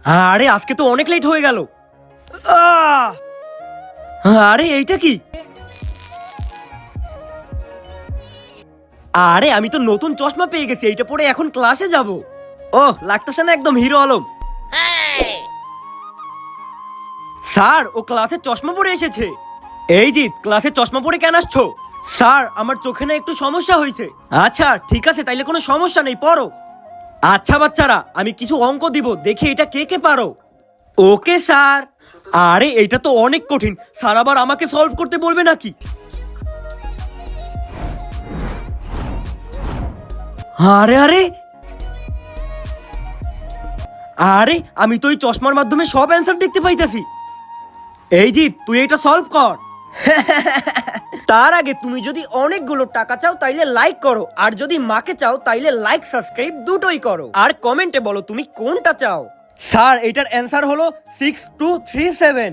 আরে আজকে তো অনেক লেট হয়ে গেল। আরে এইটা কি? আরে আমি তো নতুন চশমা পেয়ে গেছি, এইটা পরে এখন ক্লাসে যাব। ওহ, লাগতেছে না একদম হিরো আলম। স্যার, ও ক্লাসে চশমা পরে এসেছে। এই জিৎ, ক্লাসে চশমা পরে কেন আসছো? স্যার, আমার চোখে না একটু সমস্যা হয়েছে। আচ্ছা ঠিক আছে, তাইলে কোনো সমস্যা নেই, পড়ো। আচ্ছা বাচ্চারা, আমি কিছু অঙ্ক দিব, দেখি এটা কে কে পারো। Okay sir. আরে এটা তো অনেক কঠিন, স্যার আবার আমাকে সলভ করতে বলবে নাকি? আরে আরে আরে আমি তো এই চশমার মাধ্যমে সব অ্যান্সার দেখতে পাইতাছি। এই জিৎ, তুই এটা সলভ কর। তার আগে তুমি যদি অনেকগুলো টাকা চাও তাইলে লাইক করো, আর যদি মাকে চাও তাইলে লাইক সাবস্ক্রাইব দুটোই করো, আর কমেন্টে বলো তুমি কোনটা চাও। স্যার, এটার অ্যান্সার হলো 6237।